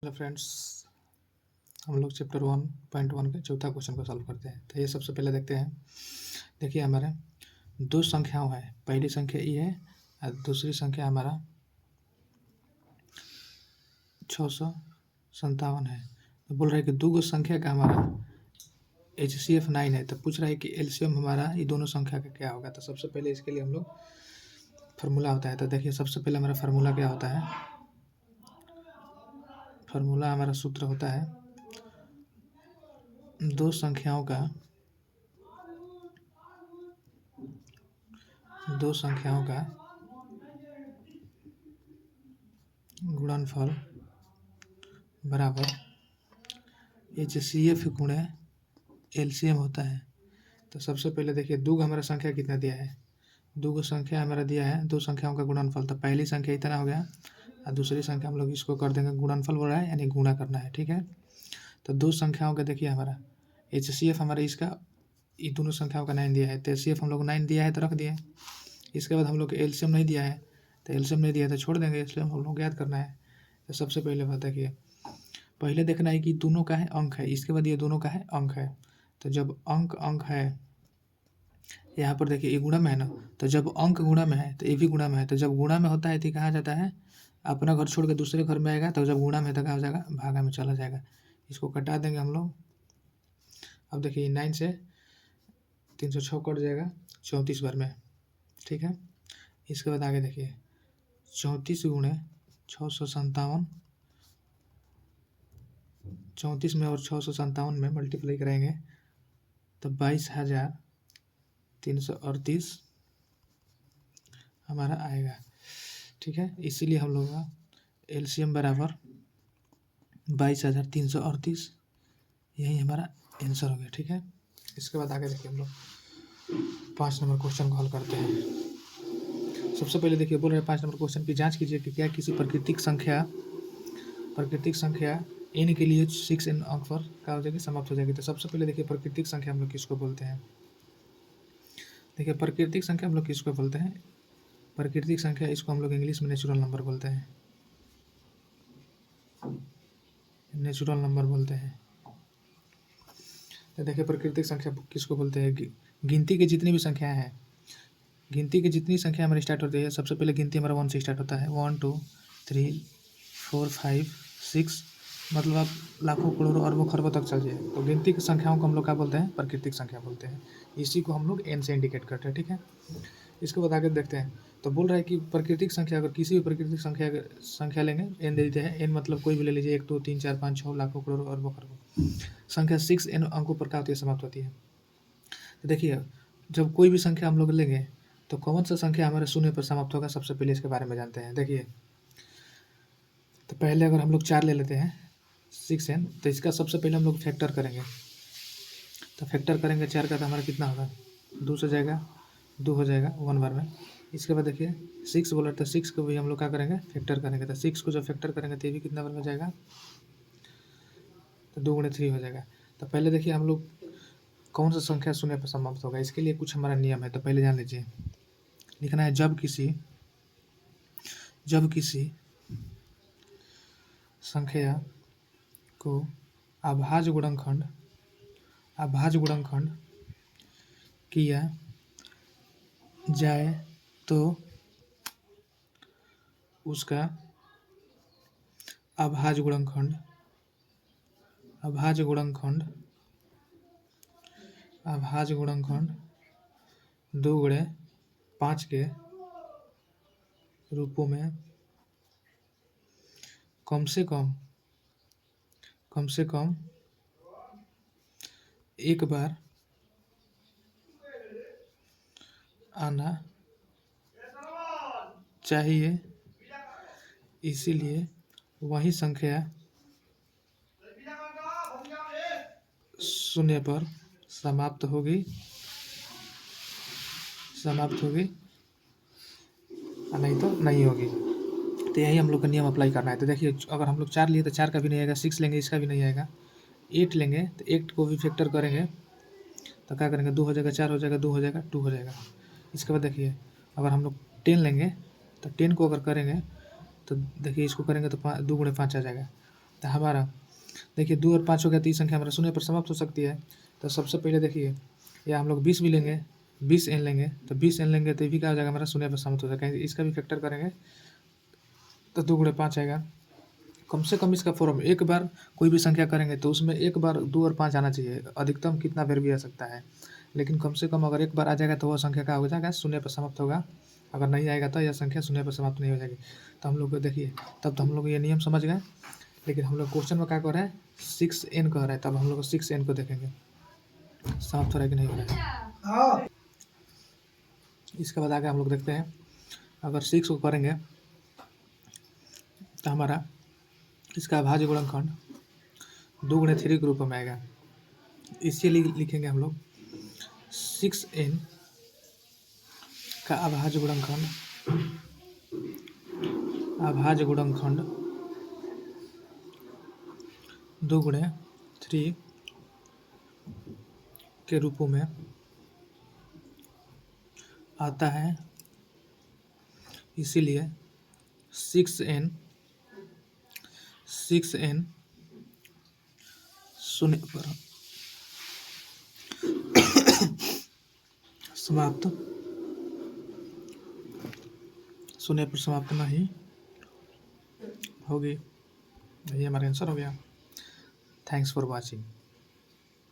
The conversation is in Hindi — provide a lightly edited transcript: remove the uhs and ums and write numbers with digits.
हेलो फ्रेंड्स, हम लोग चैप्टर 1.1 के चौथा क्वेश्चन को सॉल्व करते हैं। तो ये सबसे पहले देखते हैं। देखिए हमारे दो संख्याओं है, पहली संख्या ई है और दूसरी संख्या हमारा 657 है। तो बोल रहा है कि दो गो संख्या का हमारा HCF 9 है। तो पूछ रहा है कि एलसीएम हमारा ये दोनों संख्या का क्या होगा। तो सबसे पहले इसके लिए हम लोग फार्मूला होता है। तो देखिए सबसे पहले हमारा फार्मूला क्या होता है। फार्मूला हमारा सूत्र होता है दो संख्याओं का गुणनफल बराबर HCF गुणे एलसीएम होता है। तो सबसे पहले देखिए दो हमारा संख्या कितना दिया है। दो संख्या हमारा दिया है, दो संख्याओं का गुणनफल। तो पहली संख्या इतना हो गया और दूसरी संख्या हम लोग इसको कर देंगे गुणनफल बोल रहा है, यानी गुणा करना है। ठीक है, तो दो संख्याओं का देखिए हमारा HCF हमारा इसका ये दोनों संख्याओं का 9 दिया है। तो HCF हम लोग 9 दिया है तो रख दिए। इसके बाद हम लोग एलसीएम नहीं दिया है, तो एलसीएम नहीं दिया है तो छोड़ देंगे, इसलिए हम लोग याद करना है। तो सबसे पहले बात है कि पहले देखना है कि दोनों का है अंक है, इसके बाद ये दोनों का है अंक है। तो जब अंक अंक है, यहाँ पर देखिए ये गुणा में है ना, तो जब अंक गुणा में है तो ये भी गुणा में है। तो जब गुणा में होता है तो कहाँ जाता है, अपना घर छोड़ के दूसरे घर में आएगा। तो जब गुणा में है तो कहाँ हो जाएगा, भागा में चला जाएगा। इसको कटा देंगे हम लोग। अब देखिए 9 से 306 कट जाएगा 34 बार में। ठीक है, इसके बाद आगे देखिए 34 गुणे 657, 34 में और 657 में मल्टीप्लाई करेंगे तो 22,338 हमारा आएगा। ठीक है, इसीलिए हम लोग का एलसीएम बराबर 22,338, यही हमारा आंसर हो गया। ठीक है, इसके बाद आगे देखिए हम लोग 5 नंबर क्वेश्चन को हल करते हैं। सबसे पहले देखिए बोल रहे हैं 5 नंबर क्वेश्चन की जांच कीजिए कि क्या किसी प्राकृतिक संख्या n के लिए 6n अंक पर क्या हो जाएगी, समाप्त हो जाएगी। तो सबसे पहले देखिए प्राकृतिक संख्या हम लोग किसको बोलते हैं। देखिए प्राकृतिक संख्या हम लोग किसको बोलते हैं, प्राकृतिक संख्या इसको हम लोग इंग्लिश में नेचुरल नंबर बोलते हैं। नेचुरल नंबर बोलते हैं। तो देखिए प्राकृतिक संख्या किसको बोलते हैं, गिनती की जितनी भी संख्याएं हैं, गिनती की जितनी संख्या हमारी स्टार्ट होती है, सबसे पहले गिनती हमारा 1 से स्टार्ट होता है। 1 2 3 4 5 6, मतलब आप लाखों करोड़ों अरबों खरबों तक चल जाए। तो गिनती की संख्याओं को हम लोग क्या बोलते हैं, प्राकृतिक संख्या बोलते हैं। इसी को हम लोग n से इंडिकेट करते हैं। ठीक है, इसके बाद आगे देखते हैं। तो बोल रहा है कि प्राकृतिक संख्या, अगर किसी भी प्राकृतिक संख्या लेंगे, n दे देते हैं। n मतलब कोई भी ले लीजिए, 1 2 3 4 5 6 लाखों करोड़ों अरबों खरबों। संख्या 6n अंकों पर क्या होती है, समाप्त होती है। तो देखिए जब कोई भी संख्या हम लोग लेंगे तो कौन सा संख्या हमारे शून्य पर समाप्त होगा, सबसे पहले इसके बारे में जानते हैं। देखिए तो पहले अगर हम लोग 4 ले लेते हैं 6n, तो इसका सबसे पहले हम लोग फैक्टर करेंगे। तो फैक्टर करेंगे 4 का, तो हमारा कितना होगा, 2 से जाएगा, 2 हो जाएगा 1 बार में। इसके बाद देखिए 6 बोला, तो 6 को भी हम लोग क्या करेंगे, फैक्टर करेंगे। तो 6 को जब फैक्टर करेंगे तो ये भी कितना बार में जाएगा, तो 2 गुणे 3 हो जाएगा। तो पहले देखिए हम लोग कौन सा संख्या शून्य पर समाप्त होगा, इसके लिए कुछ हमारा नियम है। तो पहले जान लीजिए, लिखना है जब किसी संख्या को अभाज्य गुणनखंड किया जाए तो उसका अभाज्य गुणनखंड 2 गुणे 5 के रूपों में कम से कम एक बार आना चाहिए। इसीलिए वही संख्या शून्य पर समाप्त होगी नहीं तो नहीं होगी। तो यही हम लोग का नियम अप्लाई करना है। तो देखिए अगर हम लोग 4 लिए तो 4 का भी नहीं आएगा, 6 लेंगे इसका भी नहीं आएगा, 8 लेंगे तो 8 को भी फैक्टर करेंगे तो क्या करेंगे, 2 हो जाएगा, 4 हो जाएगा, 2 हो जाएगा, 2 हो जाएगा। इसके बाद देखिए अगर हम लोग 10 लेंगे तो 10 को अगर करेंगे तो देखिए इसको करेंगे तो 2 गुणे 5 आ जाएगा। तो हमारा देखिए 2 और 5 हो गया, तो ये संख्या हमारा शून्य पर समाप्त हो सकती है। तो सबसे पहले देखिए, या हम लोग 20 भी लेंगे, 20 एन लेंगे, तो 20 एन लेंगे तो ये भी क्या हो जाएगा, हमारा शून्य पर समाप्त हो जाएगा। इसका भी फैक्टर करेंगे तो 2 गुणे 5 आएगा। कम से कम इसका फॉर्म एक बार कोई भी संख्या करेंगे तो उसमें एक बार 2 और 5 आना चाहिए। अधिकतम कितना बार भी आ सकता है, लेकिन कम से कम अगर एक बार आ जाएगा तो वह संख्या क्या हो जाएगा, शून्य पर समाप्त होगा। अगर नहीं आएगा तो यह संख्या शून्य पर समाप्त नहीं हो जाएगी। तो हम लोग को देखिए, तब तो हम लोग ये नियम समझ गए। लेकिन हम लोग क्वेश्चन में क्या कह रहा है, 6n कह रहा है, तब हम लोग 6n को देखेंगे समाप्त हो रहा है कि नहीं हो रहा है। इसके बाद आगे हम लोग देखते हैं, अगर 6 को करेंगे तो हमारा इसका अभाज्य गुणनखंड 2 गुणे 3 के रूप में आएगा। इसीलिए लिखेंगे हम लोग 6n का अभाज्य गुणनखंड 2 गुणे 3 के रूपों में आता है। इसीलिए 6n शून्य पर समाप्त नहीं होगी। ये हमारा आंसर हो गया। Thanks for watching.